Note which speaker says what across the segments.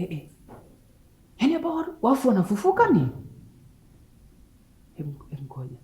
Speaker 1: Yaani hapa wafu wanafufuka ni? Hebu ngoja.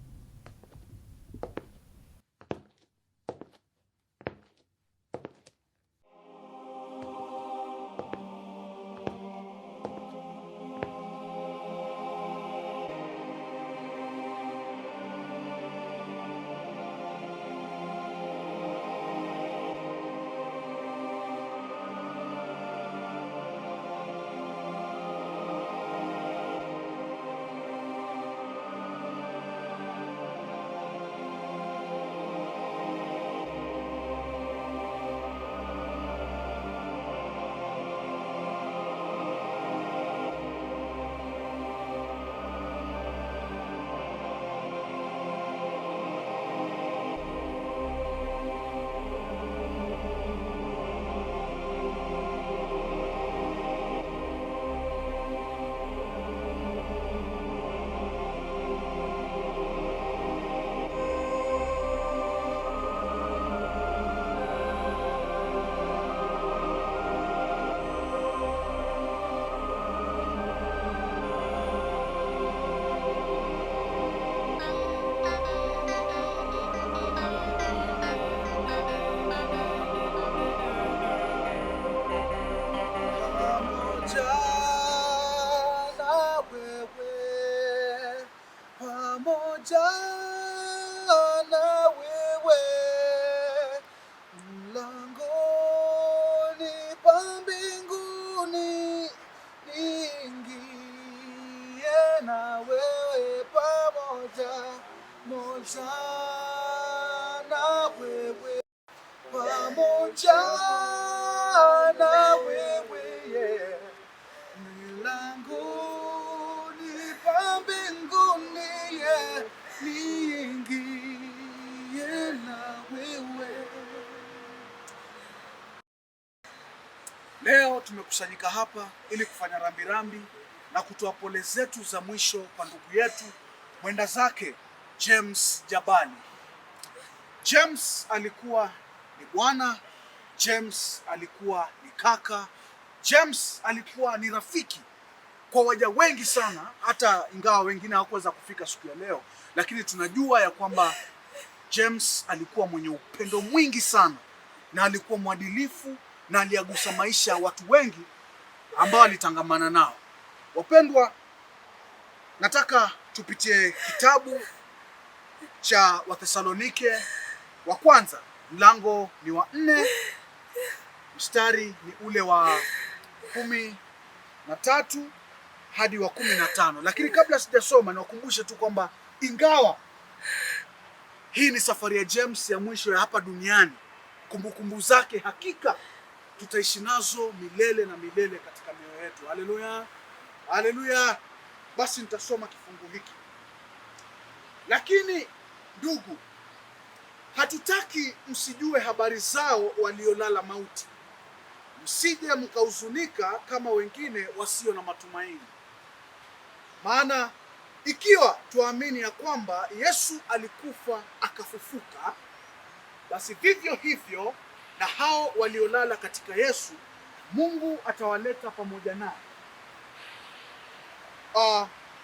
Speaker 2: Leo tumekusanyika hapa ili kufanya rambirambi na kutoa pole zetu za mwisho kwa ndugu yetu mwenda zake James Jabali. James alikuwa ni bwana, James alikuwa ni kaka, James alikuwa ni rafiki kwa waja wengi sana, hata ingawa wengine hawakuweza kufika siku ya leo, lakini tunajua ya kwamba James alikuwa mwenye upendo mwingi sana na alikuwa mwadilifu na aliagusa maisha ya watu wengi ambao alitangamana nao. Wapendwa, nataka tupitie kitabu cha Wathesalonike wa kwanza, mlango ni wa 4, mstari ni ule wa 13 hadi wa 15. Lakini kabla sijasoma, niwakumbushe tu kwamba ingawa hii ni safari ya James ya mwisho ya hapa duniani, kumbukumbu zake hakika tutaishi nazo milele na milele katika mioyo yetu. Haleluya, haleluya. Basi nitasoma kifungu hiki. Lakini ndugu, hatutaki msijue habari zao waliolala mauti, msije mkahuzunika kama wengine wasio na matumaini. Maana ikiwa tuamini ya kwamba Yesu alikufa akafufuka, basi vivyo hivyo na hao waliolala katika Yesu Mungu atawaleta pamoja naye.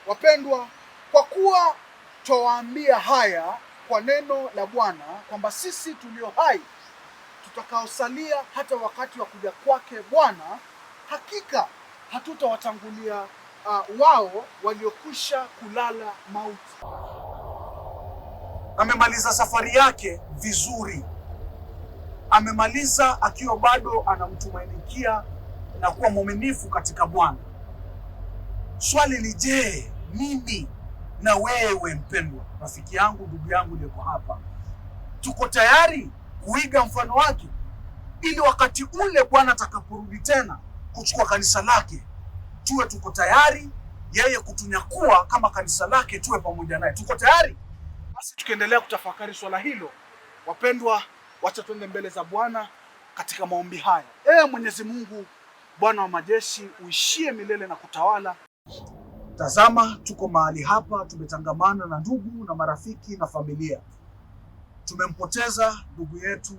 Speaker 2: Wapendwa, kwa kuwa twawaambia haya kwa neno la Bwana, kwamba sisi tulio hai tutakaosalia hata wakati wa kuja kwake Bwana, hakika hatutawatangulia wao waliokwisha kulala mauti. Amemaliza safari yake vizuri. Amemaliza akiwa bado anamtumainikia na kuwa mwaminifu katika Bwana. Swali ni je, mimi na wewe mpendwa, rafiki yangu, ndugu yangu uliyeko hapa, tuko tayari kuiga mfano wake, ili wakati ule Bwana atakaporudi tena kuchukua kanisa lake, tuwe tuko tayari yeye kutunyakua kama kanisa lake, tuwe pamoja naye. Tuko tayari? Basi tukiendelea kutafakari swala hilo, wapendwa, wacha tuende mbele za Bwana katika maombi haya. Mwenyezi Mungu, Bwana wa majeshi, uishie milele na kutawala. Tazama, tuko mahali hapa, tumetangamana na ndugu na marafiki na familia. Tumempoteza ndugu yetu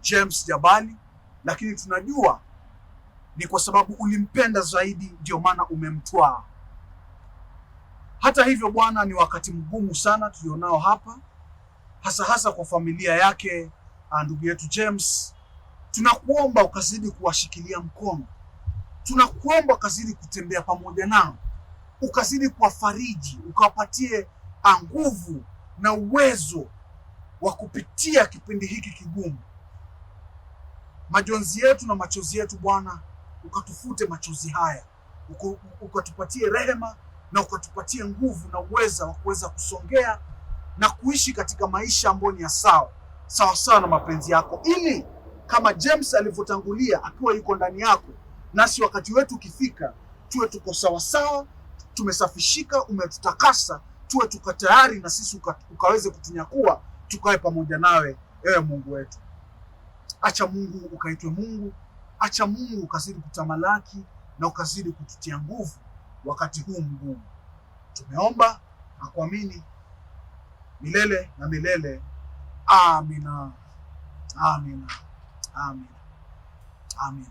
Speaker 2: James Jabali, lakini tunajua Ni kwa sababu ulimpenda zaidi, ndio maana umemtwaa. Hata hivyo Bwana, ni wakati mgumu sana tulionao hapa, hasa kwa familia yake ndugu yetu James. Tunakuomba ukazidi kuwashikilia mkono, tunakuomba ukazidi kutembea pamoja nao, ukazidi kuwafariji, ukawapatie nguvu na uwezo wa kupitia kipindi hiki kigumu. Majonzi yetu na machozi yetu Bwana, ukatufute machozi haya, ukatupatie rehema na ukatupatie nguvu na uweza wa kuweza kusongea na kuishi katika maisha ambayo ni ya sawa na mapenzi yako, ili kama James alivyotangulia akiwa yuko ndani yako, nasi wakati wetu ukifika tuwe tuko sawa, tumesafishika, umetutakasa, tuwe tuko tayari na sisi ukaweze kutunyakua, tukae pamoja nawe, ewe Mungu wetu. Acha Mungu ukaitwe Mungu, acha Mungu ukazidi kutamalaki na ukazidi kututia nguvu wakati huu mgumu. Tumeomba na kuamini milele na milele. Amina. Amina. Amina. Amina.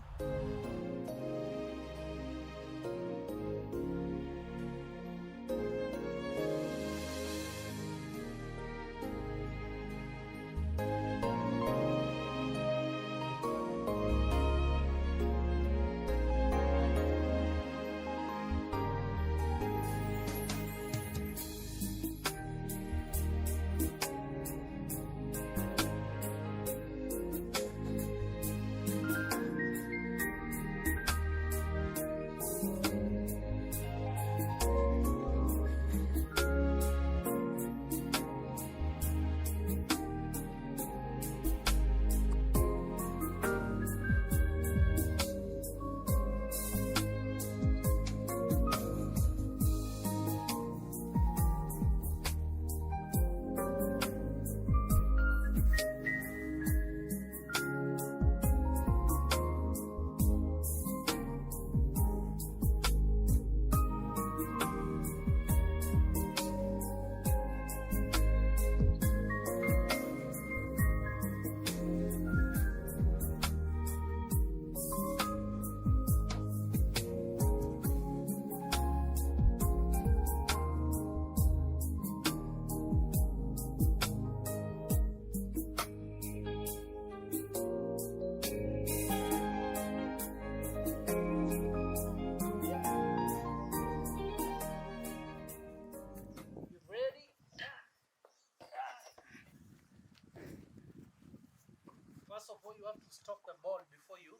Speaker 3: First of all, you have to stop the ball before you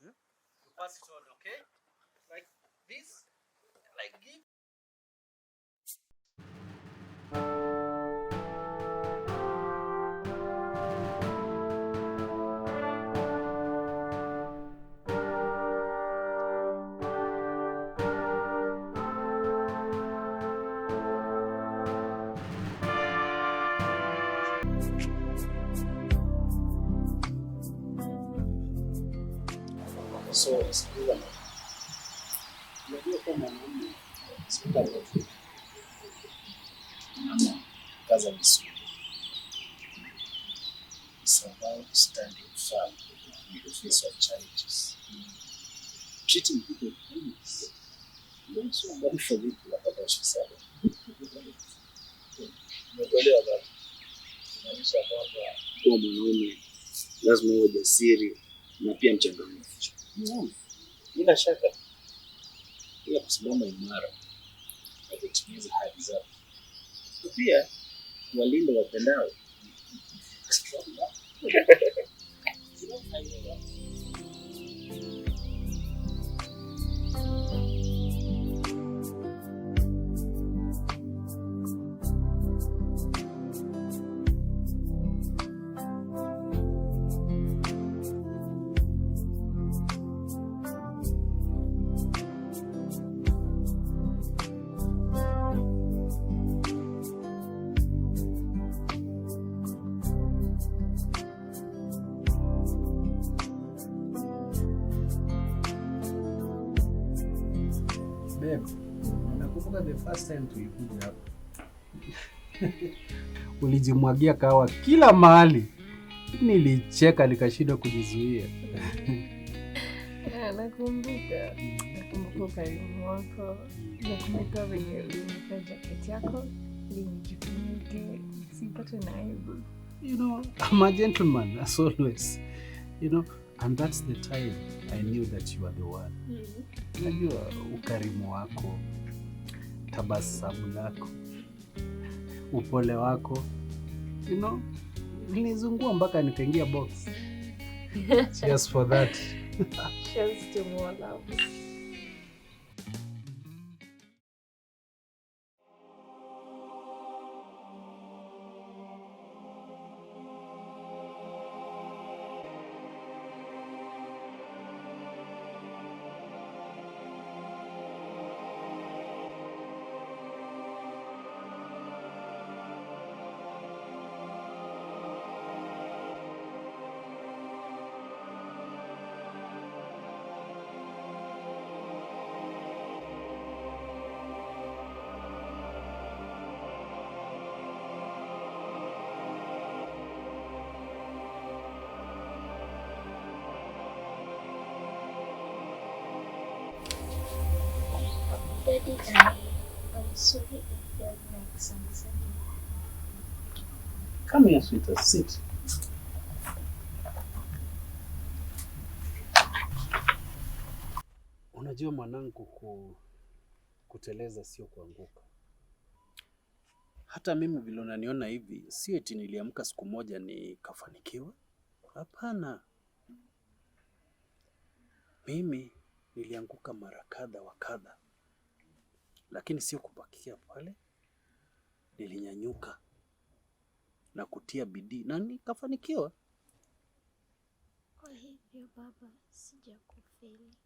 Speaker 3: pass it on, okay? Like this, like give.
Speaker 4: So, sikiliza. Unajua kama mwanaume sikuta mtu kaza misuli. It's about standing firm in the face of challenges. Treating people with kindness. Don't so bad for you unapata usisaba. Umeelewa baba? Maanisha kwamba kwa mwanaume lazima uwe jasiri na pia mchangamfu. Bila shaka pia kusimama imara na kutimiza haki zao, pia walinda wapendao.
Speaker 1: Nakumbuka the first time tulikuja hapa. Ulijimwagia kahawa kila mahali. Nilicheka nikashindwa kujizuia.
Speaker 5: Nakumbuka ukarimu wako. Nakumbuka venye ulinipa jaketi yako ili nijifunike sipate na aibu.
Speaker 1: You know, I'm a gentleman as always. You know, and that's the time I knew that you are the one. Unajua ukarimu wako, tabasamu lako, upole wako, you know, nilizungua mpaka nikaingia box. Cheers for that.
Speaker 5: Cheers to more love.
Speaker 6: Daddy, I'm sorry if you make sense again.
Speaker 1: Come here, sweetheart. Sit. Unajua mwanangu, kuteleza sio kuanguka. Hata mimi vile unaniona hivi, sio eti niliamka siku moja nikafanikiwa. Hapana. Mimi nilianguka mara kadha wa kadha. Lakini sio kubakia pale. Nilinyanyuka na kutia bidii na nikafanikiwa.
Speaker 6: Kwa hivyo baba, sijakufeli.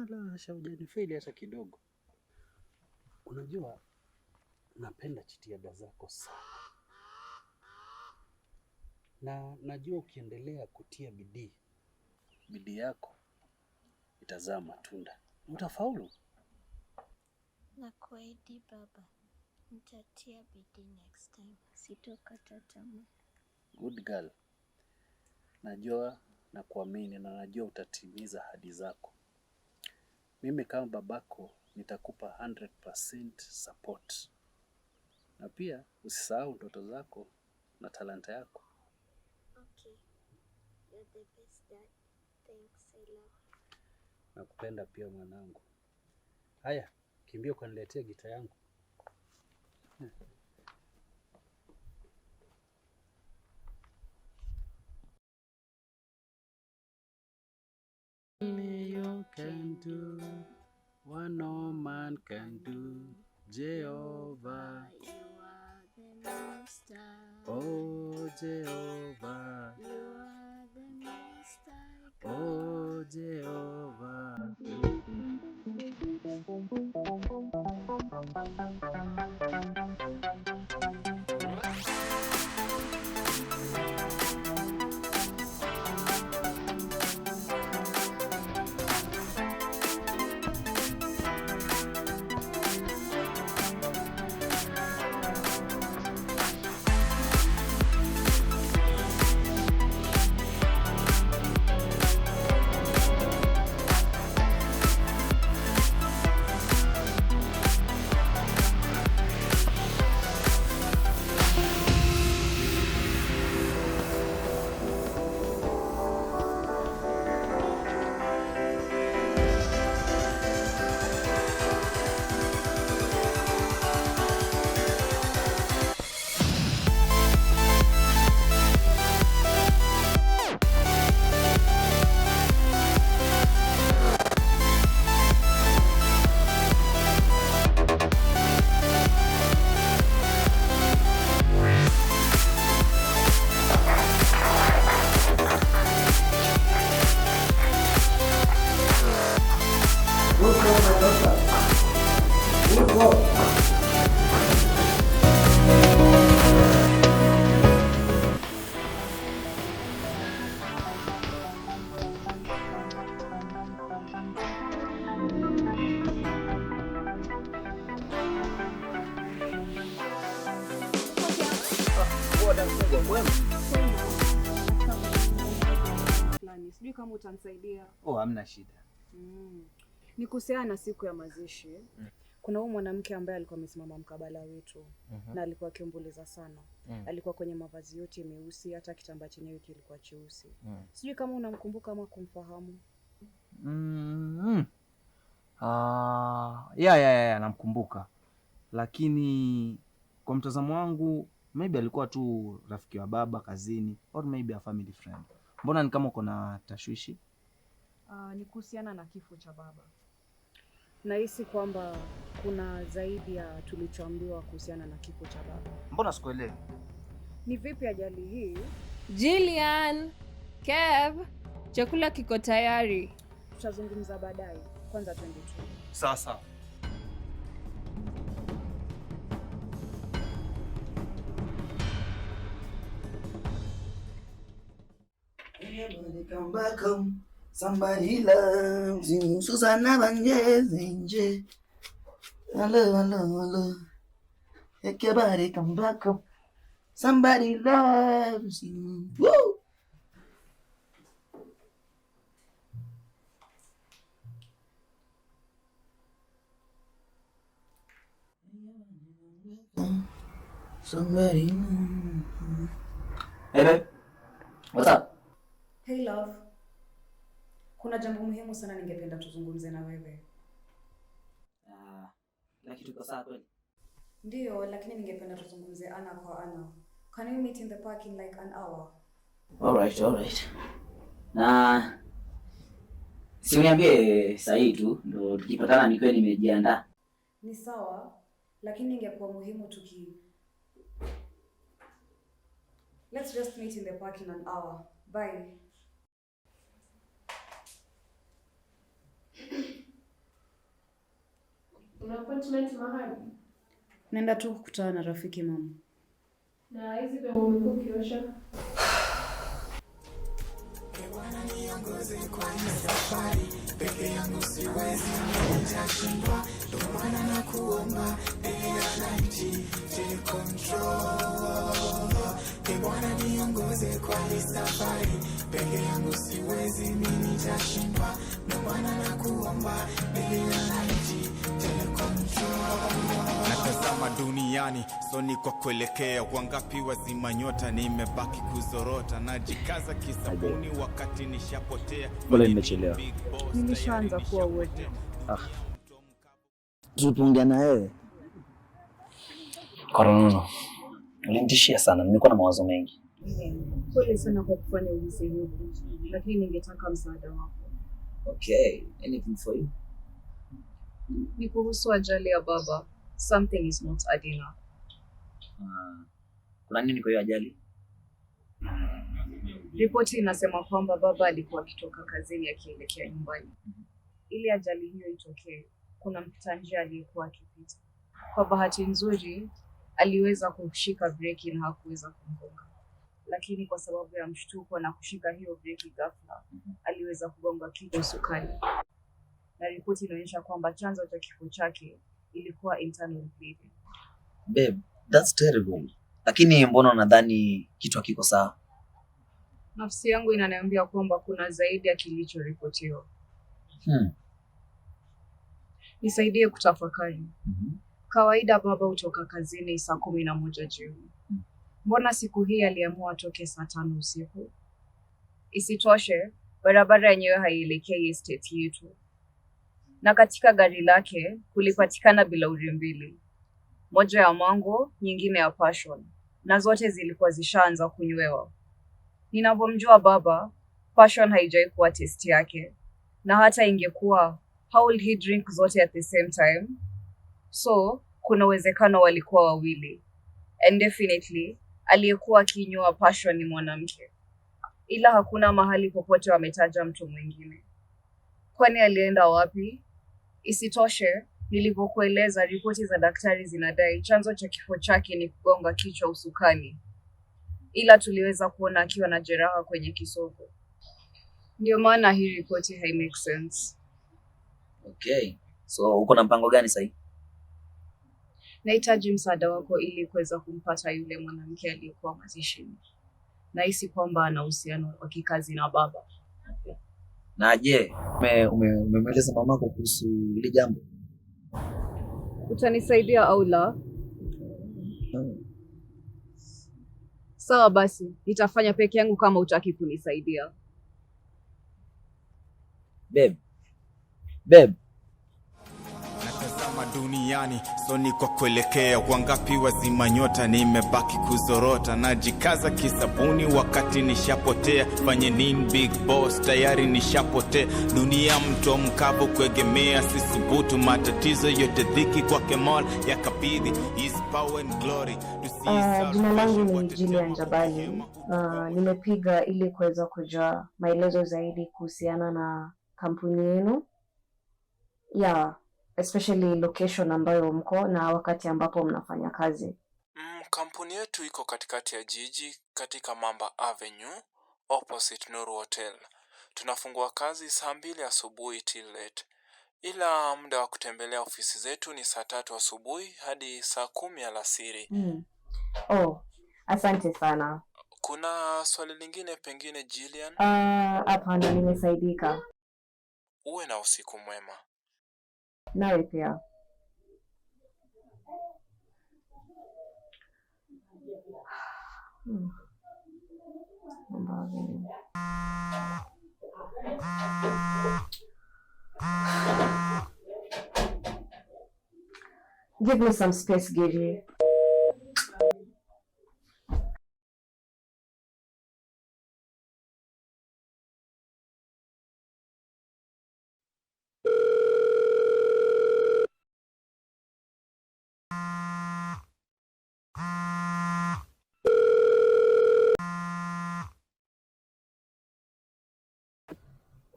Speaker 1: La, hujanifeli hata kidogo. Unajua napenda jitihada zako sana. Na najua ukiendelea kutia bidii, bidii yako itazaa matunda. Utafaulu.
Speaker 6: Nakuahidi baba, nitatia bidii next time. Sitokata tamaa.
Speaker 1: Good girl. Najua na kuamini na najua utatimiza ahadi zako. Mimi kama babako nitakupa 100% support. Na pia usisahau ndoto zako na talanta yako.
Speaker 6: Okay. You're the best dad. Thanks, I love you.
Speaker 1: Nakupenda pia mwanangu. Haya, kimbia ukaniletea gita yangu. You can do what no man can do, Jehovah.
Speaker 6: You are the most high.
Speaker 1: Oh Jehovah.
Speaker 6: You are the most high.
Speaker 1: Oh Jehovah.
Speaker 7: Sijui kama utanisaidia.
Speaker 8: Oh, hamna shida.
Speaker 7: Ni kuhusiana na siku ya mazishi. Kuna huyu mwanamke ambaye alikuwa amesimama mkabala wetu na alikuwa akiomboleza sana. Alikuwa kwenye mavazi yote meusi, hata kitambaa chenyewe kilikuwa cheusi. Sijui kama unamkumbuka ama kumfahamu.
Speaker 8: Yeah, namkumbuka. Lakini kwa mtazamo wangu maybe alikuwa tu rafiki wa baba kazini or maybe a family friend. Mbona ni kama uko na tashwishi?
Speaker 7: Ni kuhusiana na kifo cha baba. Nahisi kwamba kuna zaidi ya tulichoambiwa kuhusiana na kifo cha baba.
Speaker 8: Mbona sikuelewi?
Speaker 7: Ni vipi ajali hii?
Speaker 5: Jillian, Kev, chakula kiko tayari.
Speaker 7: Tutazungumza baadaye. Kwanza twende tu.
Speaker 8: Sawa.
Speaker 9: Somebody loves you, Susanna Banjez. Hello. Take your body, come back home. Somebody loves you. Woo! Somebody. Hey babe, what's up?
Speaker 7: Hey love. Kuna jambo muhimu sana ningependa tuzungumze na wewe.
Speaker 9: Lakini tuko sawa kweli?
Speaker 7: Ndio, lakini ningependa tuzungumze ana kwa ana. Can we meet in the park in like an hour?
Speaker 9: Alright. Na si uniambie sahi tu ndo tukipatana nikiwa nimejiandaa.
Speaker 7: Ni sawa, lakini ingekuwa muhimu Let's just meet in the park in an hour. Bye.
Speaker 5: Una appointment mahali?
Speaker 7: Naenda tu kukutana na rafiki mama.
Speaker 5: Na hizi vya umekuwa ukiosha?
Speaker 10: Peke yangu siwezi nitashindwa, ndio maana nakuomba take control. Bwana niongoze kwa hii safari, peke yangu siwezi mimi nitashindwa, ndio maana nakuomba take control. Natazama duniani soni kwa kuelekea, wangapi wazima nyota, nimebaki kuzorota, najikaza kisabuni wakati nishapotea.
Speaker 8: Bole nimechelewa.
Speaker 7: Nilishaanza kuwa wote.
Speaker 9: Tupungia na wewe. Koronono. Ulinitishia sana, nilikuwa na mawazo mengi.
Speaker 7: Pole sana kwa kufanya ulizi hivi, lakini ningetaka msaada wako.
Speaker 9: Okay, anything for you?
Speaker 7: Ni kuhusu ajali ya baba. Something is not adding up.
Speaker 9: Kuna nini kwa hiyo ajali?
Speaker 7: Ripoti inasema kwamba baba alikuwa akitoka kazini akielekea nyumbani. Ili ajali hiyo itokee, kuna mpita njia aliyekuwa akipita. Kwa bahati nzuri, aliweza kushika breki na hakuweza kumgonga. Lakini kwa sababu ya mshtuko na kushika hiyo breki ghafla, aliweza kugonga kichwa usukani. Na ripoti inaonyesha kwamba chanzo cha kifo chake ilikuwa internal bleeding.
Speaker 9: Babe, that's terrible. Lakini mbona unadhani kichwa kiko sawa?
Speaker 7: Nafsi yangu inaniambia kwamba kuna zaidi ya kilichoripotiwa. Nisaidie kutafakari. Kawaida baba hutoka kazini saa 11 jioni. Mbona siku hii aliamua atoke saa 5 usiku? Isitoshe, barabara yenyewe haielekei estate yetu. Na katika gari lake kulipatikana bilauri mbili. Moja ya mango, nyingine ya passion. Na zote zilikuwa zishaanza kunywewa. Ninapomjua baba, passion haijai kuwa testi yake. Na hata ingekuwa, how will he drink zote at the same time? So, kuna uwezekano walikuwa wawili. And definitely, aliyekuwa akinywa passion ni mwanamke. Ila hakuna mahali popote wametaja mtu mwingine. Kwani alienda wapi? Isitoshe, nilivyokueleza ripoti za daktari zinadai chanzo cha kifo chake ni kugonga kichwa usukani. Ila tuliweza kuona akiwa na jeraha kwenye kisogo. Ndio maana hii ripoti hai make sense.
Speaker 9: Okay. So, uko na mpango gani sasa?
Speaker 7: Nahitaji msaada wako ili kuweza kumpata yule mwanamke aliyekuwa mazishini. Nahisi kwamba ana uhusiano wa kikazi na baba.
Speaker 9: Okay. Na je, umemweleza mamako kuhusu hili jambo?
Speaker 7: Utanisaidia au la? Sawa basi, nitafanya peke yangu kama hutaki kunisaidia.
Speaker 9: Babe.
Speaker 10: Natazama duniani, so niko kuelekea. Wangapi wazima nyota, nimebaki kuzorota. Najikaza kisabuni wakati nishapotea. Fanye nini big boss, tayari nishapotea. Dunia mto mkavu kuegemea, sisubutu. Matatizo yote dhiki kwake Mola yakabidhi. His power and glory.
Speaker 11: Jina langu ni Jillian Jabali. Nimepiga ili kuweza kujua maelezo zaidi kuhusiana na kampuni yenu. Especially location ambayo mko na wakati ambapo mnafanya kazi.
Speaker 12: Kampuni yetu iko katikati ya jiji, katika Mamba Avenue, opposite Nuru Hotel. Tunafungua kazi saa 2 asubuhi till late. Ila muda wa kutembelea ofisi zetu ni saa 3 asubuhi hadi saa 10 alasiri.
Speaker 11: Asante sana.
Speaker 12: Kuna swali lingine pengine Jillian?
Speaker 11: Hapana, nimesaidika.
Speaker 12: Uwe na usiku mwema.
Speaker 11: Nawe pia. Give me some space, Giri.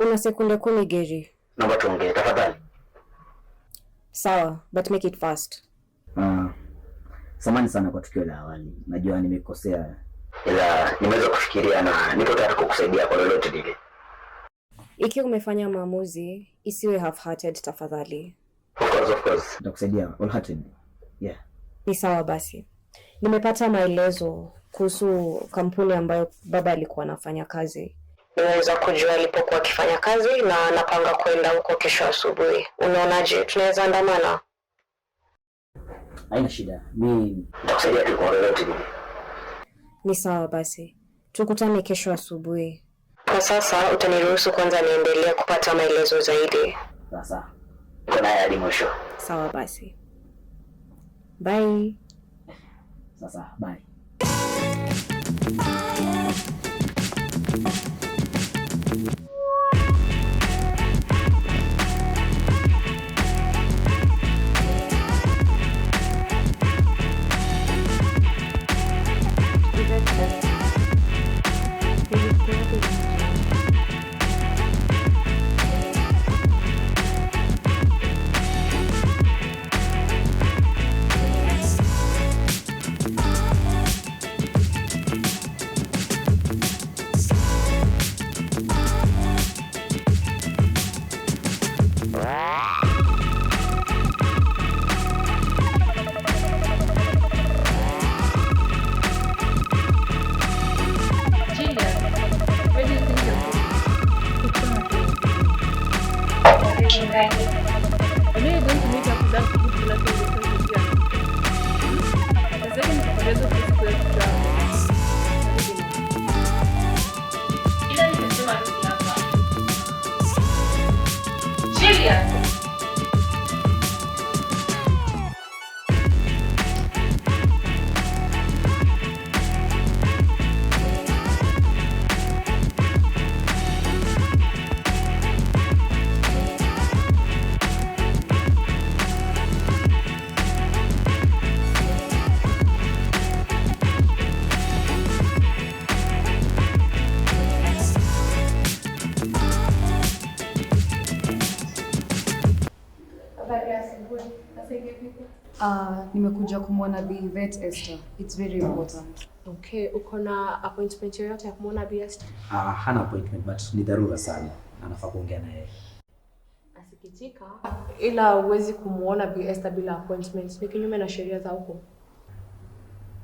Speaker 11: Una sekunde 10, Giri.
Speaker 9: Naomba tuongee tafadhali.
Speaker 11: Sawa, but make it fast.
Speaker 9: Samahani sana kwa tukio la awali. Najua nimekosea. Ila nimeweza kufikiria na niko tayari kukusaidia kwa lolote lile.
Speaker 11: Ikiwa umefanya maamuzi, isiwe half-hearted tafadhali.
Speaker 9: Of course. Nitakusaidia wholehearted. Yeah.
Speaker 11: Ni sawa basi. Nimepata maelezo kuhusu kampuni ambayo baba alikuwa anafanya kazi. Nimeweza kujua alipokuwa akifanya kazi na napanga kwenda huko kesho asubuhi. Unaonaje, tunaweza andamana?
Speaker 9: Haina shida. Mimi nitakusaidia tu kwa lolote lile.
Speaker 11: Ni sawa basi. Tukutane kesho asubuhi. Kwa sasa utaniruhusu kwanza niendelee kupata maelezo zaidi.
Speaker 9: Sasa. Kuna hadi mwisho.
Speaker 11: Sawa basi. Bye.
Speaker 9: Sasa, bye.
Speaker 7: Nimekuja kumwona Bi Vet Esther. It's very important.
Speaker 5: Okay, uko na appointment yoyote ya kumwona Bi Esther?
Speaker 9: Hana appointment but ni dharura sana. Anafaa kuongea na yeye.
Speaker 5: Asikitika. Ila huwezi kumuona Bi Esther bila appointment. Ni kinyume na sheria za huko.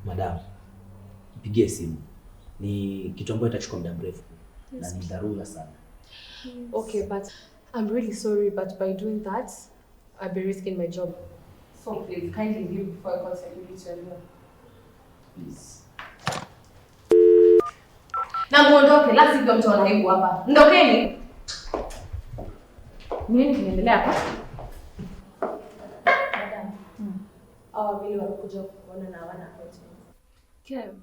Speaker 9: Madam, mpigie simu. Ni kitu ambacho itachukua muda mrefu. Na ni dharura sana.
Speaker 5: Okay, but I'm really sorry, but by doing that, I'll be risking my job. So please, kindly leave before I call security everyone. Please. Na muondoke, la sivyo mtu anaibu hapa. Ndokeni. Nini kinaendelea hapa? Madam. Vile wamekuja kuona na hawana appointment.
Speaker 13: Kev,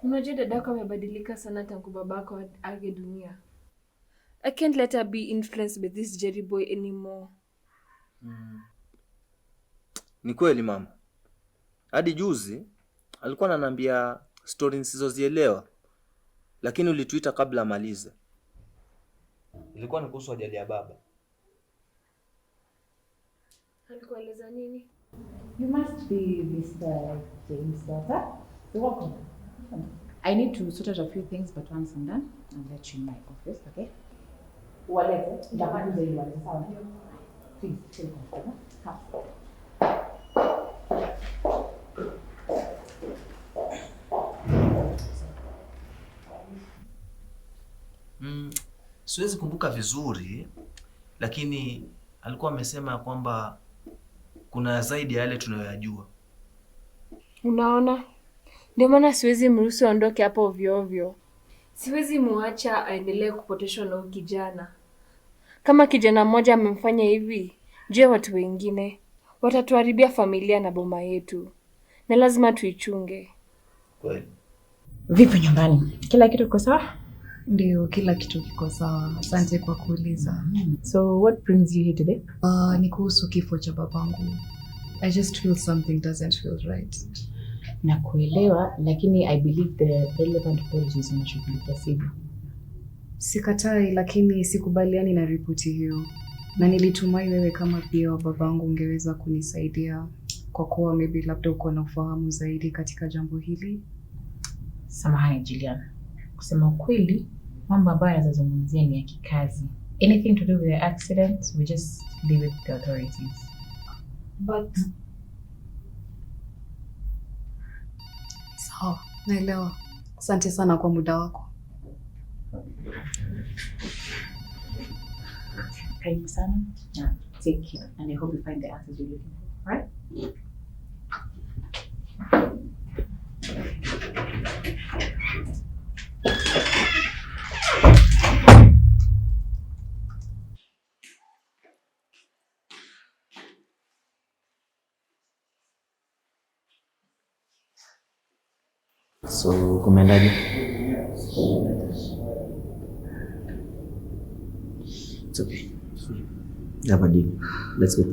Speaker 13: unajua dadako amebadilika sana tangu babako age dunia. I can't let her be influenced by this Jerry boy anymore.
Speaker 8: Ni kweli mama. Hadi juzi alikuwa ananiambia stories nisizozielewa. Lakini ulituita kabla amalize. Ilikuwa ni kuhusu ajali ya baba.
Speaker 13: Alikueleza nini?
Speaker 14: You must be Mr. James' daughter. You're welcome. I need to sort out a few things, but once I'm done, I'll let you in my office, okay? Walete, jamani zaidi walete, sawa? Please, take comfortable. Come.
Speaker 8: Siwezi kumbuka vizuri, lakini alikuwa amesema kwamba kuna zaidi ya yale tunayoyajua.
Speaker 13: Unaona? Ndio maana siwezi mruhusu aondoke hapa ovyo ovyo. Siwezi muacha aendelee kupoteshwa na kijana. Kama kijana mmoja amemfanya hivi, je, watu wengine watatuharibia familia na boma yetu. Na lazima tuichunge.
Speaker 8: Kweli.
Speaker 14: Vipi nyumbani? Kila kitu kiko sawa?
Speaker 7: Ndio, kila kitu kiko sawa. Asante kwa kuuliza.
Speaker 14: So what brings you here today?
Speaker 7: Ni kuhusu kifo cha babangu. I just feel something doesn't feel right.
Speaker 14: Na kuelewa, lakini I believe the relevant authorities wanashughulikia sivyo.
Speaker 7: Sikatai, lakini sikubaliani na ripoti hiyo. Na nilitumai wewe kama pia wa babangu ungeweza kunisaidia kwa kuwa maybe labda uko na ufahamu zaidi katika jambo hili.
Speaker 14: Samahani Juliana. Kusema ukweli, mambo ambayo yanazungumzia ni ya kikazi. Anything to do with the accident, we just leave it to the authorities.
Speaker 7: But sawa, naelewa. Asante sana kwa muda wako.
Speaker 14: Karibu sana. Na take care and I hope you find the answers you're looking for. Right?
Speaker 9: So, kumeendaje? It's okay. Have a deal. Let's go.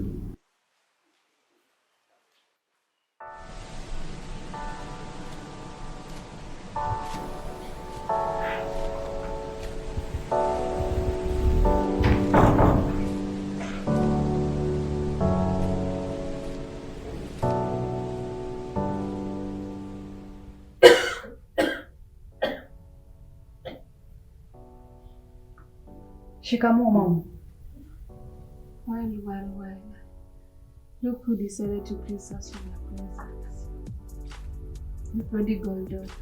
Speaker 7: Shikamoo mama.
Speaker 13: Well. Look who decided to place us in your presence. The prodigal daughter.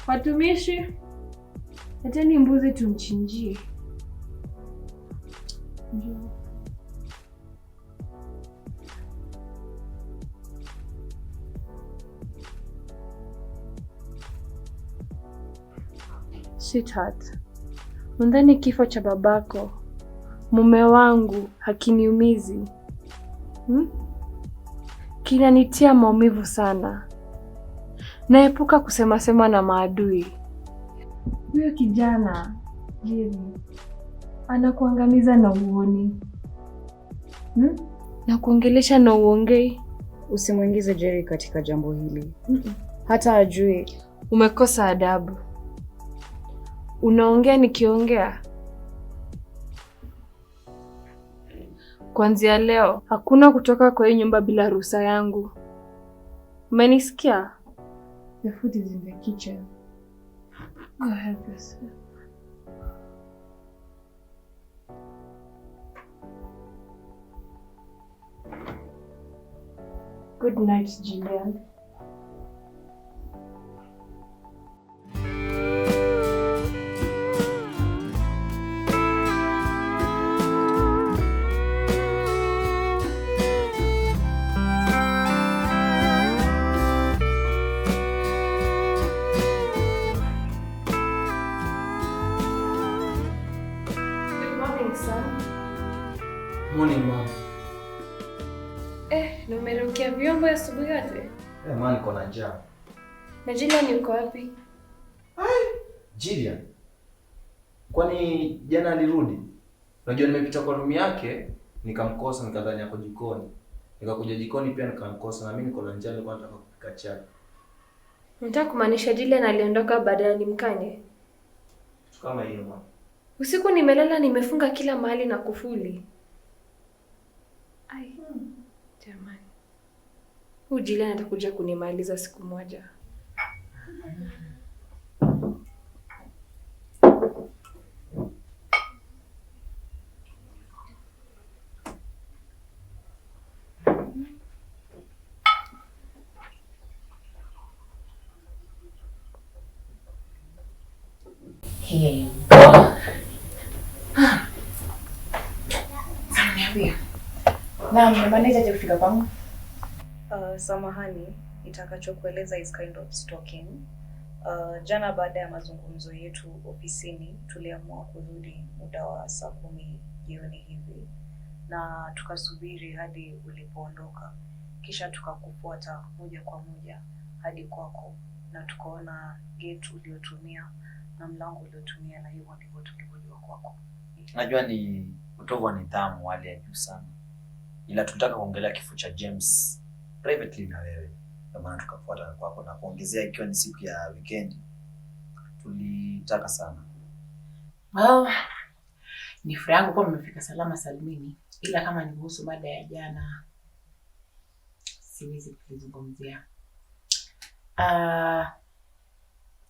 Speaker 13: Watumishi, leteni mbuzi tumchinjie. Njoo. Sweetheart, undhani kifo cha babako, mume wangu, hakiniumizi? Kinanitia maumivu sana. Naepuka kusema na maadui. Huyo kijana, Jerry, anakuangamiza na uoni. Na kuongelesha na uongei.
Speaker 7: Usimuingize Jerry katika jambo hili. Hata ajue.
Speaker 13: Umekosa adabu. Unaongea nikiongea. Kuanzia leo, hakuna kutoka kwa hii nyumba bila ruhusa yangu. Umenisikia? The food is in the kitchen. Go help yourself. Good night, Julian. vyombo asubuhi yote?
Speaker 8: Maana niko na njaa.
Speaker 13: Na Jillian yuko wapi?
Speaker 8: Jillian? Kwani jana alirudi? Unajua nimepita kwa room yake, nikamkosa nikadhani yako jikoni. Nikakuja jikoni pia nikamkosa, na mimi niko na njaa, nilikuwa nataka kupika chai.
Speaker 13: Unataka kumaanisha Jillian aliondoka baada ya nimkanye?
Speaker 8: Kama hiyo mama.
Speaker 13: Usiku nimelala nimefunga kila mahali na kufuli. Ai. Jamani. Huyu Jillian atakuja kunimaliza siku moja.
Speaker 14: Hey. Na manager kufika kwangu?
Speaker 7: Samahani, itakachokueleza is kind of stalking. Jana baada ya mazungumzo yetu ofisini tuliamua kurudi muda wa saa 10 jioni hivi na tukasubiri hadi ulipoondoka, kisha tukakufuata moja kwa moja hadi kwako na tukaona gate uliotumia na mlango uliotumia, na hivyo ndivyo tulivyojua kwako.
Speaker 4: Najua ni utovu wa nidhamu wale ya juu sana, ila tulitaka kuongelea kifo cha James privately na wewe, kwa maana tukafuata kwako na kuongezea ikiwa ni siku ya weekend. Tulitaka sana.
Speaker 14: Well, ni furaha yangu kwa mmefika salama salimini, ila kama ni kuhusu mada ya jana siwezi kuzungumzia.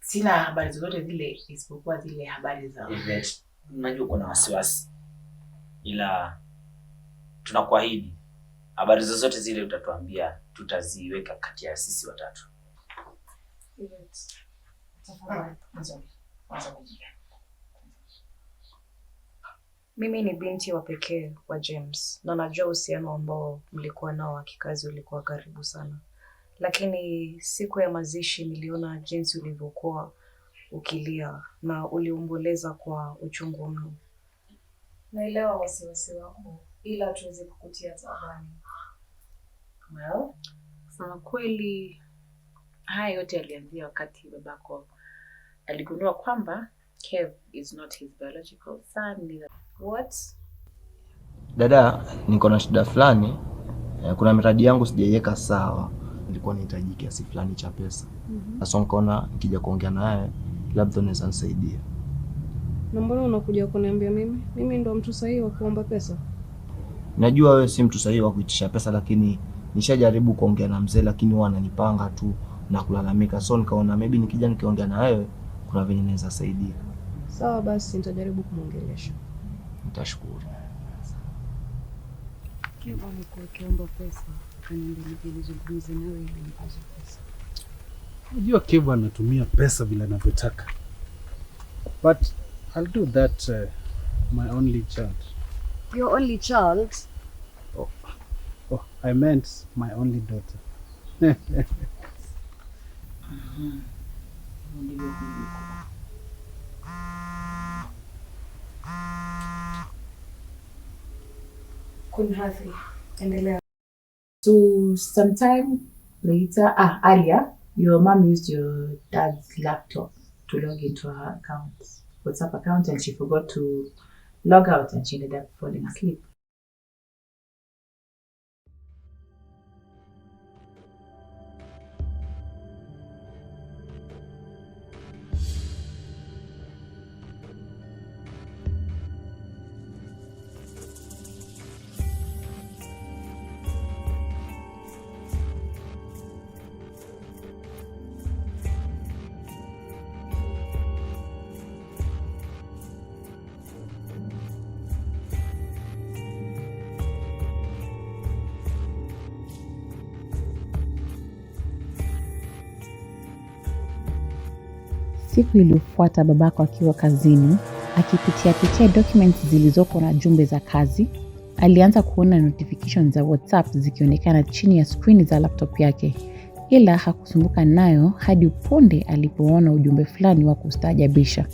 Speaker 14: Sina habari zozote zile isipokuwa zile habari za
Speaker 4: Yvette. Najua kuna wasiwasi, ila tunakuahidi habari zozote zile utatuambia tutaziweka kati ya sisi watatu.
Speaker 7: Mimi ni binti wa pekee wa James na najua uhusiano ambao mlikuwa nao wa kikazi ulikuwa karibu sana. Lakini siku ya mazishi niliona jinsi ulivyokuwa ukilia na uliomboleza kwa uchungu mno. Naelewa wasiwasi wako, ila tuweze kukutia taabani.
Speaker 14: Well, kusema kweli haya yote yalianzia wakati babako aligundua kwamba Kev is not his biological son.
Speaker 7: What?
Speaker 8: Dada, niko na shida fulani. Kuna miradi yangu sijaiweka sawa. Nilikuwa nahitaji kiasi fulani cha pesa. Sasa nikaona nikija kuongea naye labda unaweza nisaidia.
Speaker 5: Na mbona unakuja kuniambia mimi? Mimi ndo mtu sahihi wa kuomba pesa.
Speaker 8: Najua wewe si mtu sahihi wa kuitisha pesa, lakini nishajaribu kuongea na mzee lakini huwa ananipanga tu na kulalamika. So nikaona maybe nikija nikiongea na wewe kuna venye naweza saidia.
Speaker 5: Sawa basi nitajaribu kumuongelesha.
Speaker 8: Nitashukuru.
Speaker 5: Kiomba nikiomba pesa, kaniambia nizungumze nawe ili nipate pesa.
Speaker 1: Unajua Kev anatumia pesa vile anavyotaka. But I'll do that, my only child.
Speaker 5: Your only child?
Speaker 1: Oh, I meant my only daughter.
Speaker 7: Kunhathi, endelea.
Speaker 14: So sometime later, earlier, your mom used your dad's laptop to log into her account, WhatsApp account, and she forgot to log out and she ended up falling asleep.
Speaker 15: Siku iliyofuata babako akiwa kazini, akipitia documents zilizoko na jumbe za kazi, alianza kuona notifications za WhatsApp zikionekana chini ya screen za laptop yake. Ila hakusumbuka nayo hadi punde alipoona ujumbe fulani wa kustaajabisha.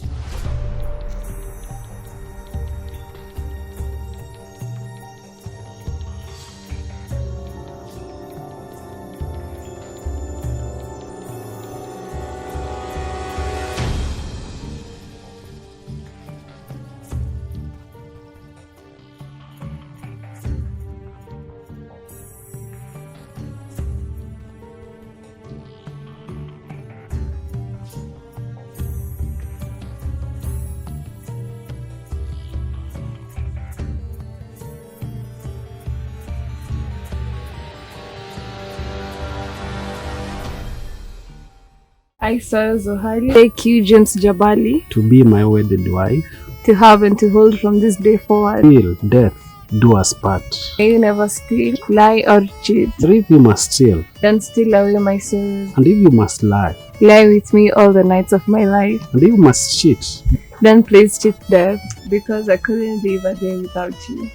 Speaker 13: I swear Zohali, take you James Jabali,
Speaker 1: to be my wedded wife,
Speaker 13: to have and to hold from this day forward.
Speaker 1: till death do us part.
Speaker 13: May you never steal, lie or cheat.
Speaker 1: But if you must steal,
Speaker 13: Don't steal away my soul.
Speaker 1: and if you must lie,
Speaker 13: Lie with me all the nights of my life.
Speaker 1: and if you must cheat,
Speaker 13: Then please cheat death, because I couldn't live a day without you.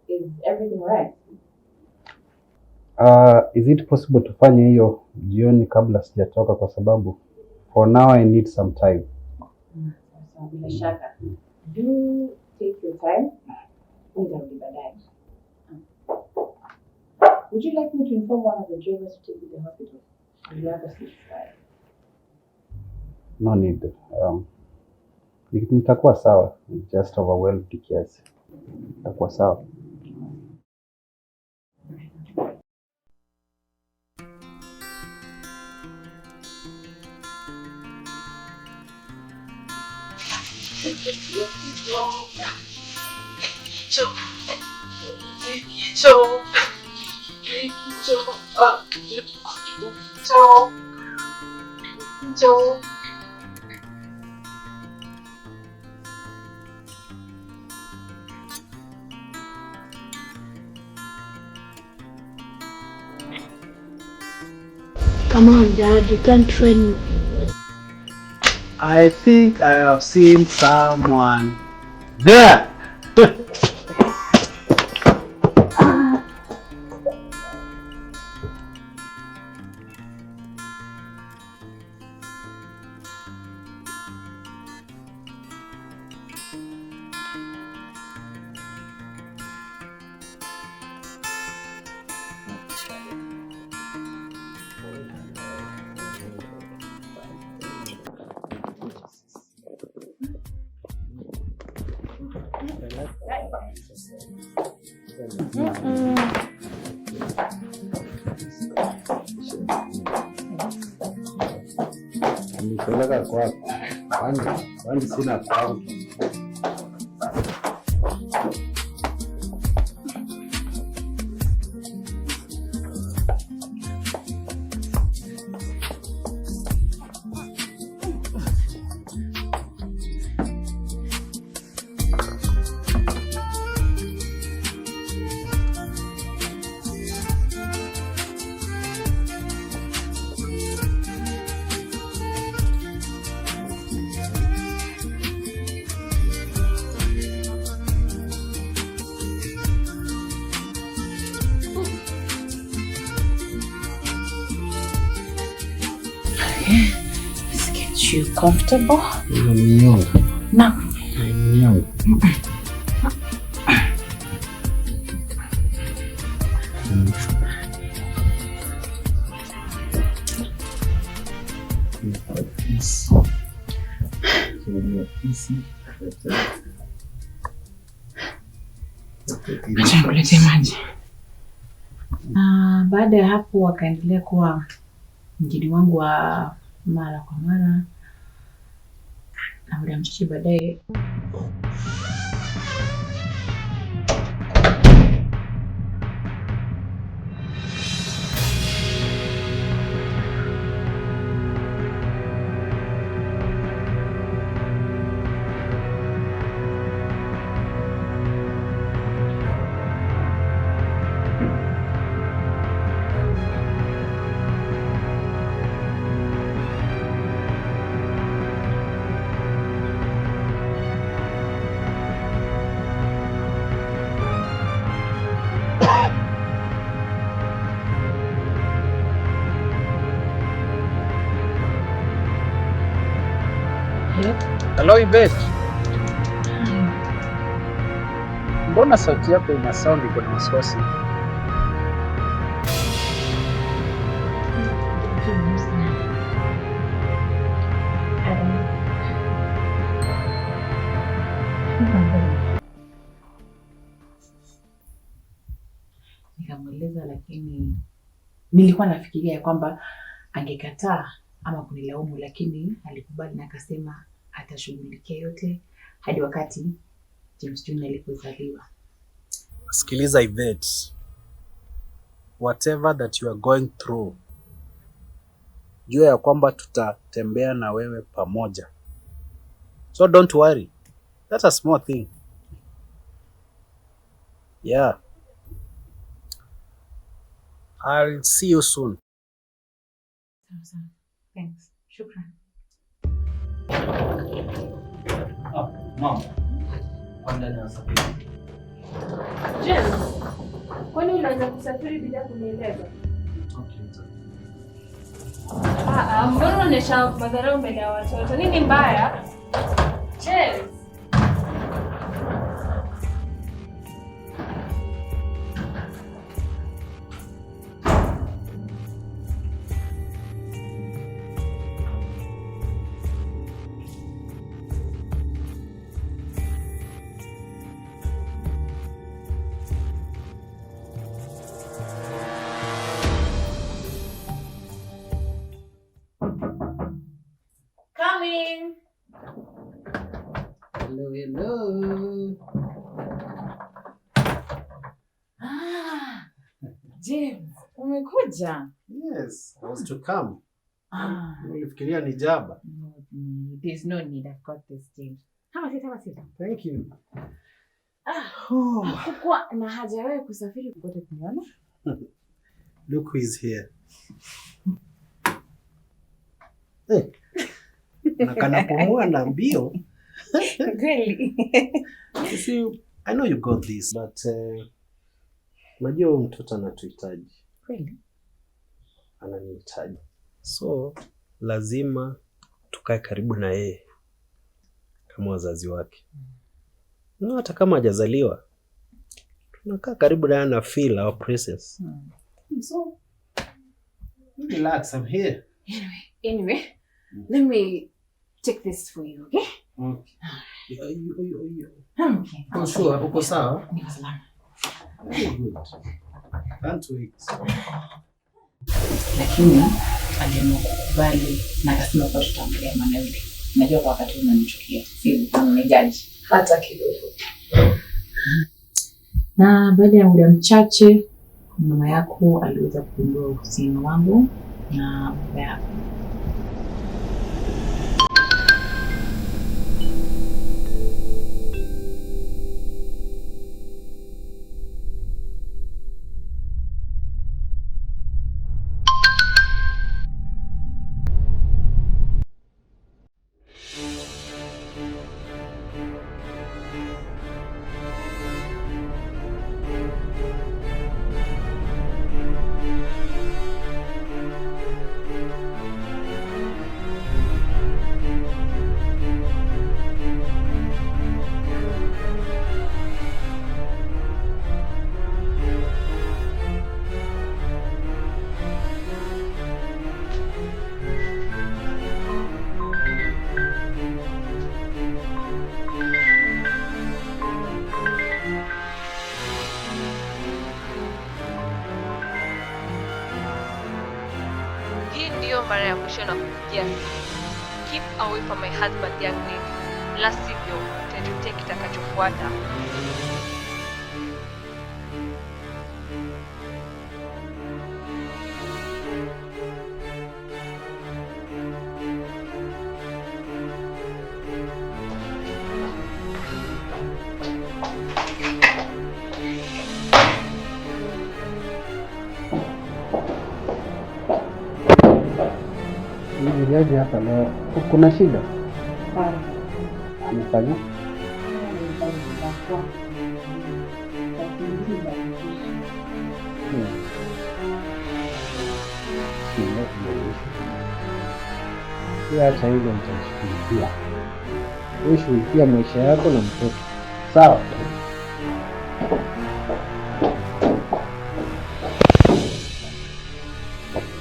Speaker 14: Is everything right?
Speaker 1: Is it possible tufanye hiyo jioni kabla sijatoka, kwa sababu for now I need some time.
Speaker 14: Bila shaka. Do take your time. Nitarudi baadaye. Would you like me to inform one of the drivers to take you to the hospital? You have a sleep right?
Speaker 1: No need. Nitakuwa sawa. Just overwhelmed kiasi. Nitakuwa sawa.
Speaker 6: Come on, Dad, you can't train me.
Speaker 1: I think I have seen someone there. Nipeleka kwako. Kwani sina kwangu.
Speaker 14: Let's get you comfortable.
Speaker 1: No.
Speaker 14: No. Acha nikuletee maji. Baada ya hapo wakaendelea kuwa mjini wangu wa mara kwa mara, na muda mchache baadaye
Speaker 1: Hello Ibet. Mbona sauti yako ina sound iko na wasiwasi?
Speaker 14: nikamweleza, lakini nilikuwa nafikiria ya kwamba angekataa ama kunilaumu, lakini alikubali na akasema atashughulikia yote hadi wakati James Junior alipozaliwa.
Speaker 1: Sikiliza Yvette, whatever that you are going through, jua ya kwamba tutatembea na wewe pamoja. So don't worry. That's a small thing. Yeah. I'll see you soon.
Speaker 14: Thanks. Shukran.
Speaker 4: Mama. Kwenda na safari.
Speaker 13: James, kwani unaanza kusafiri bila kunieleza? Mbona unaonyesha madharau mbele ya watoto? Nini mbaya? James. Coming.
Speaker 1: Hello, hello.
Speaker 14: James, umekuja?
Speaker 1: Yes, I was to come. Nilifikiria ni jaba.
Speaker 14: No, there's no need. I've got this, James. Have a seat.
Speaker 1: Thank you.
Speaker 14: Hakukuwa na haja wewe kusafiri kokote kuniona?
Speaker 1: Look who is here. Hey. Nakana kumua na mbio.
Speaker 14: Really?
Speaker 1: You see, I know you got this, but najua huyu mtoto anatuhitaji.
Speaker 14: Really?
Speaker 1: Ananihitaji. So, lazima tukae karibu na yeye kama wazazi wake. Na hata kama hajazaliwa, tunakaa karibu na yeye na feel our presence. So, relax, I'm here.
Speaker 14: Anyway, let me take this for you, okay?
Speaker 1: Okay.
Speaker 14: Okay.
Speaker 1: Oh, sure, uko sawa?
Speaker 14: Niko salama.
Speaker 1: Very good. Can't wait.
Speaker 14: Lakini aliamua kukubali na akasema kwa tutaangalia maana yule. Najua kwa wakati unanichukia. Si unanijaji hata kidogo. Na baada ya muda mchache mama yako aliweza kugundua uhusiano wangu na baba yako.
Speaker 5: Hii ndiyo mara ya mwisho na kupigia simu. Keep away from my husband, young lady. La sivyo, utajutia kitakachofuata.
Speaker 1: Nijaje hapa leo? Kuna shida? Amefanya? Hata hilo nitashughulikia. Wewe shughulikia maisha yako na mtoto. Sawa?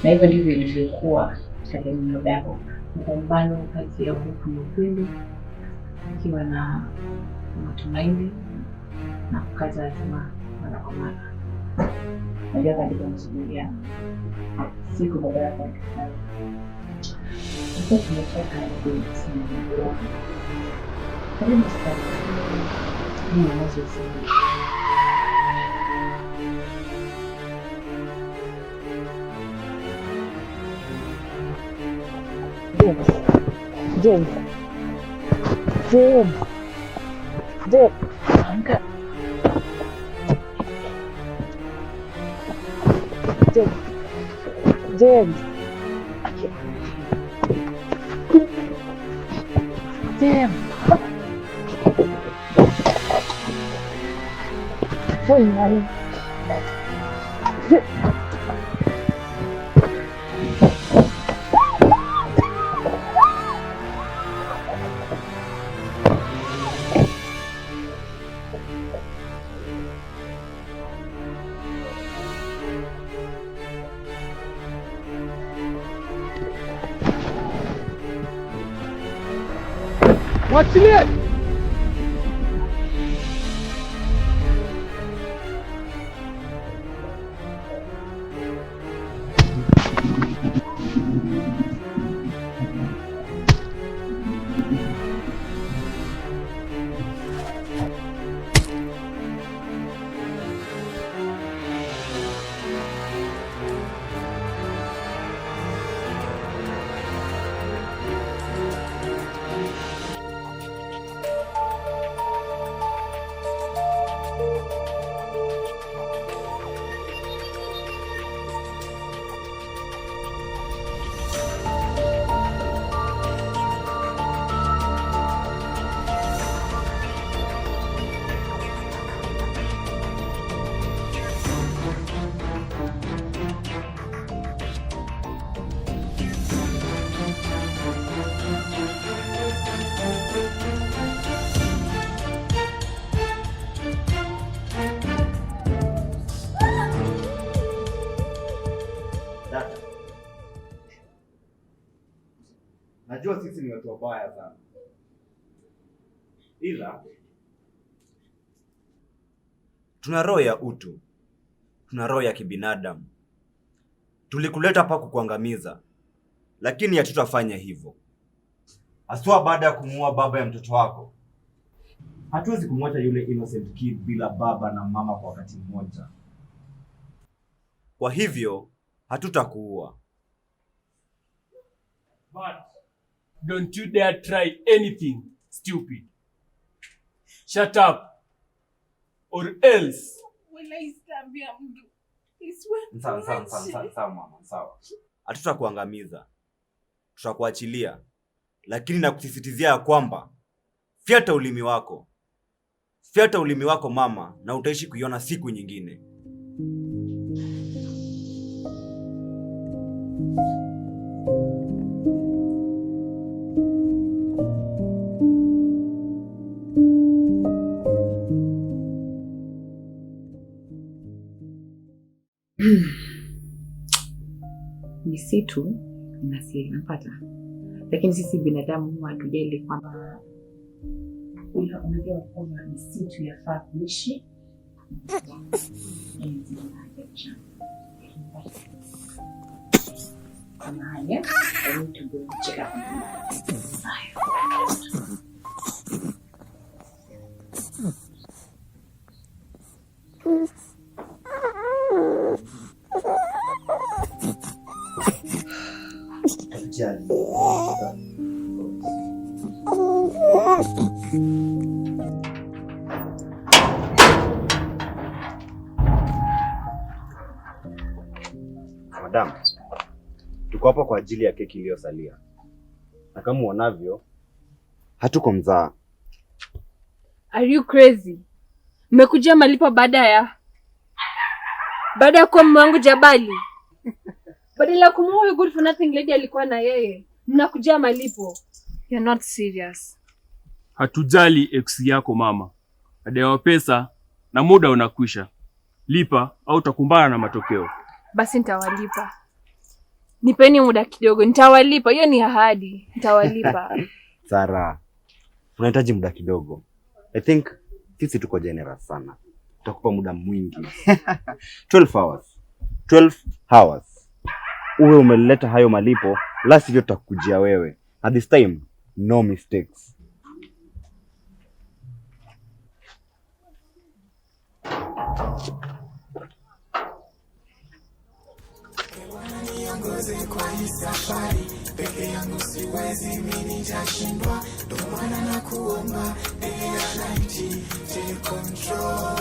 Speaker 14: Na hivyo ndivyo ilivyokuwa katika nyumba yako. Mpambano kati ya hofu na upendo, ikiwa na matumaini na kukata tamaa mara kwa mara. Najua katika msubiria siku baba yako akifanya. Sasa tumetoka hadi sana. Karibu sana. Ni mwanzo sana. James. Amka. James. Foi mal.
Speaker 16: Mwachilie!
Speaker 17: Najua sisi ni watu wabaya sana, ila tuna roho ya utu, tuna roho ya kibinadamu. Tulikuleta hapa kukuangamiza, lakini hatutafanya hivyo. Haswa baada ya kumuua baba ya mtoto wako. Hatuwezi kumwacha yule innocent kid bila baba na mama kwa wakati mmoja. Kwa hivyo hatutakuua.
Speaker 16: But don't you dare try anything stupid. Shut up or else.
Speaker 17: Sawa mama, sawa. Hatutakuangamiza. Tutakuachilia. Lakini nakusisitizia ya kwamba fyata ulimi wako. Fyata ulimi wako mama, na utaishi kuiona siku nyingine.
Speaker 14: Misitu ina siri, napata. Lakini sisi binadamu huwa hatujali kwamba unajua kwamba misitu yafaa kuishi. Kama haya, I need to go check out.
Speaker 17: Madam, tuko hapa kwa ajili ya keki iliyosalia. Na kama uonavyo, hatuko mzaa.
Speaker 13: Are you crazy? Mmekuja malipo baada ya kuwa mume wangu Jabali. Badala ya kumuua huyo good for nothing lady alikuwa na yeye. Mnakuja malipo. You're not serious.
Speaker 16: Hatujali ex yako mama. Adaiwa pesa na muda unakwisha. Lipa au utakumbana na matokeo.
Speaker 13: Basi nitawalipa. Nipeni muda kidogo, nitawalipa. Hiyo ni ahadi. Nitawalipa.
Speaker 17: Sara, unahitaji muda kidogo. I think sisi tuko generous sana. Nitakupa muda mwingi. 12 hours. 12 hours. Uwe umeleta hayo malipo, la sivyo tutakujia wewe. At this time, no mistakes.
Speaker 18: Niongoze kwa hii safari, peke yangu siwezi, mimi nitashindwa, ndio maana nakuomba day and night, take control.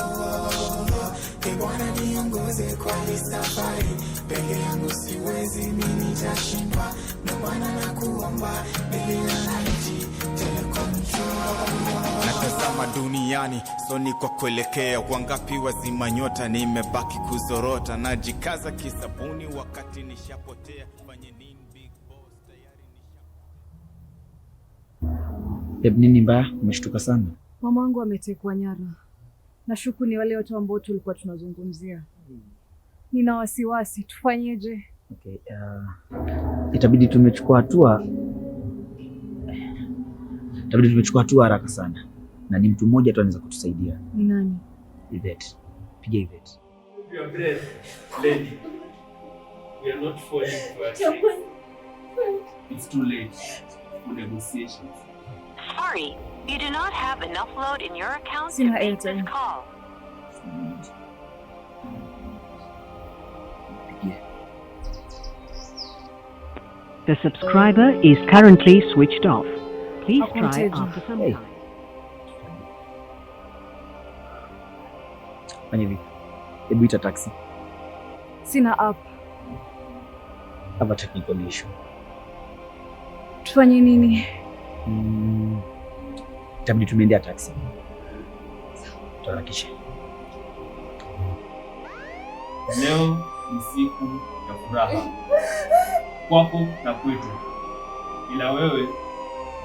Speaker 18: Bwana niongoze kwa hii safari, peke yangu siwezi, mimi nitashindwa, ndio maana nakuomba day and night, take control.
Speaker 10: Natazama duniani, soni kwa kuelekea, wangapi wazima nyota, nimebaki kuzorota, najikaza kisabuni wakati nishapotea, fanye nini big boss tayari
Speaker 4: Babe, nini mbaya? Umeshtuka sana?
Speaker 7: Mamangu ametekwa nyara. Nashuku ni wale watu ambao tulikuwa tunazungumzia. Nina wasiwasi, tufanyeje?
Speaker 4: Okay, itabidi tumechukua hatua haraka sana. Na ni mtu mmoja tu anaweza kutusaidia.
Speaker 7: Ni nani?
Speaker 4: Yvette. Piga Yvette.
Speaker 16: Your breath, lady. We are not falling for a sex. It's too late for negotiations.
Speaker 19: Sorry, you do not have enough load in your account to
Speaker 7: Sina
Speaker 19: make
Speaker 7: airtime.
Speaker 19: this call.
Speaker 20: The subscriber is currently switched off. Please try
Speaker 7: Hakunteja.
Speaker 20: after some time.
Speaker 4: Fanya hivi. Hebu ita taxi.
Speaker 7: Sina app.
Speaker 4: Hapa technical issue.
Speaker 7: Tufanye nini?
Speaker 4: Itabidi tumeendea taxi. Tuharakishe.
Speaker 16: Leo ni siku ya furaha kwako na kwetu, ila wewe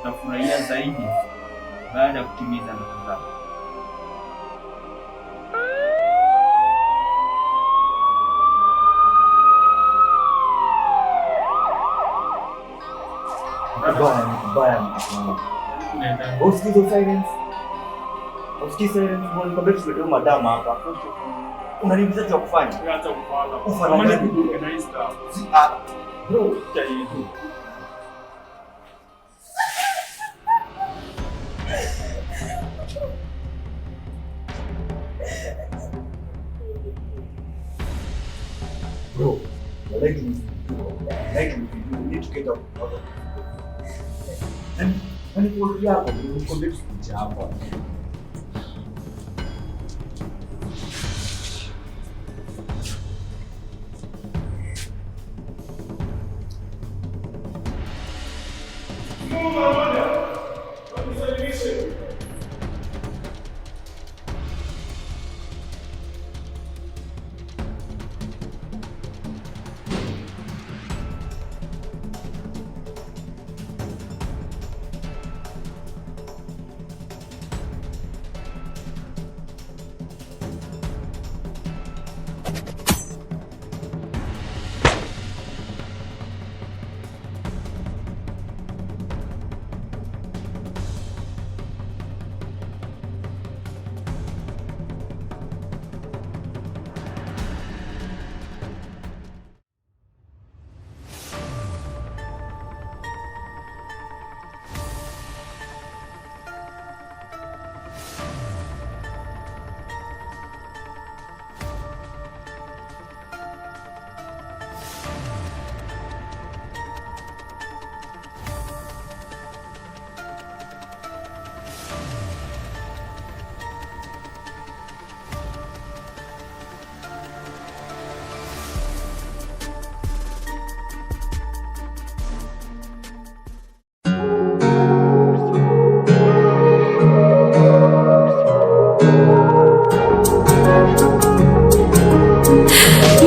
Speaker 16: utafurahia zaidi baada ya kutimiza ndoto zako.
Speaker 17: Usikize silence. Usikize silence, mbona kabla tumedoa madama hapa. Unaniuliza cha kufanya?
Speaker 16: Acha kufanya.
Speaker 17: Ufanye
Speaker 16: Kama ni organize stuff.
Speaker 17: Bro,
Speaker 16: Tayari.
Speaker 17: bro, you need to get out of this. And it will be hapa, ni convince kuja hapa.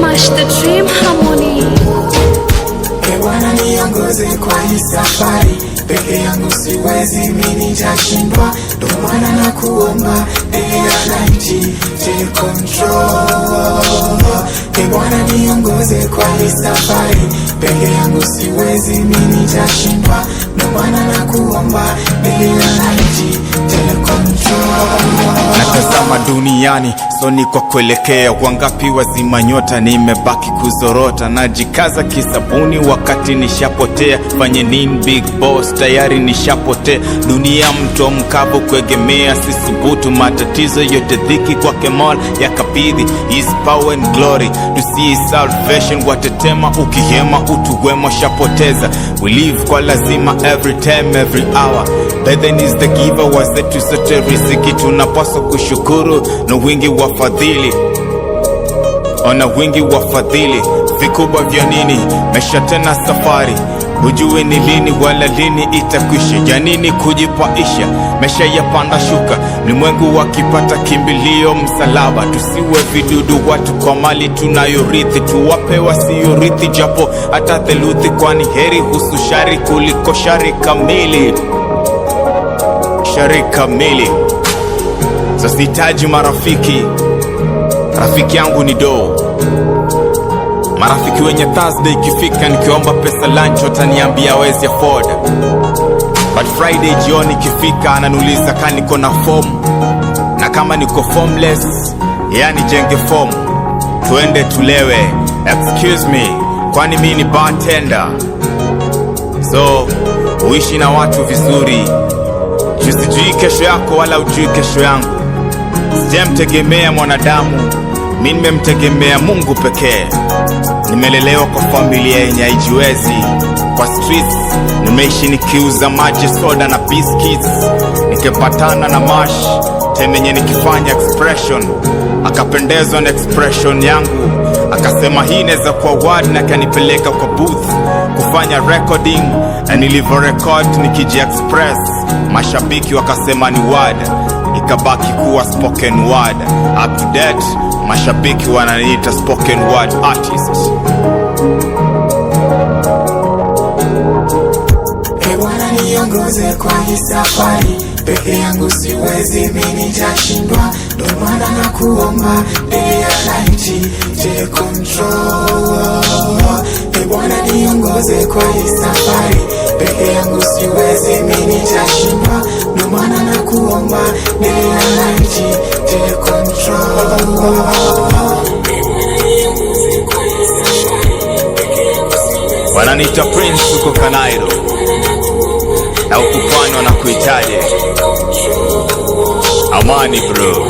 Speaker 18: Mash the dream harmony. Bwana niongoze kwa hii safari, peke yangu siwezi, mimi nitashindwa, ndio maana nakuomba day and night, take control. Bwana niongoze kwa hii safari, peke yangu siwezi, mimi nitashindwa, ndio maana nakuomba day and night, take
Speaker 10: Natazama duniani, so niko kuelekea. Wangapi wazima nyota, nimebaki kuzorota. Najikaza kisabuni wakati nishapotea. Fanye nini big boss, tayari nishapotea. Dunia mto mkavu kuegemea, sisubutu. Matatizo yote dhiki kwake Mola yakabidhi. His power and glory to see salvation. Watetema ukihema utu wema shapoteza. We live kwa lazima every time every hour. Then is the giver, wazetu sote riziki. Tunapaswa kushukuru na wingi wa fadhili. Ona wingi wa fadhili. Vikubwa vya nini, mesha tena safari. Ujue ni lini wala lini itakwisha. Janini kujipaisha, mesha yapanda shuka. Mlimwengu wakipata kimbilio msalaba. Tusiwe vidudu watu kwa mali tunayorithi. Tuwape wasiorithi japo hata theluthi. Kwani heri husu shari kuliko shari kamili. Shari kamili. So sihitaji marafiki. Rafiki yangu ni do. Marafiki wenye Thursday ikifika nikiomba pesa lunch wataniambia wezi afford. But Friday jioni ikifika ananiuliza kama niko na form. Na kama niko formless, yani jenge form. Tuende tulewe. Excuse me, kwani mimi ni bartender. So uishi na watu vizuri. Sijui kesho yako wala ujui kesho yangu. Sijamtegemea mwanadamu, mimi nimemtegemea Mungu pekee. Nimelelewa kwa familia yenye haijiwezi. Kwa streets nimeishi nikiuza maji, soda na biscuits. Nikipatana na mash temenye nikifanya expression. Akapendezwa na expression yangu. Akasema hii inaweza kuwa word, na kanipeleka kwa booth kufanya recording. Na nilivyo record nikiji express, mashabiki wakasema ni word. Ikabaki kuwa spoken word. Up to date, mashabiki wananiita spoken word artist.
Speaker 18: Bwana niongoze kwa hii safari. Peke yangu siwezi, mimi nitashindwa. Ndio maana nakuomba day and night, take control. Bwana niongoze kwa hii safari. Peke yangu siwezi, mimi nitashindwa. Ndio maana nakuomba day and night, take control.
Speaker 10: Wananiita Prince uko Kanairo. Na huku pwani wanakuitaje? Amani bro.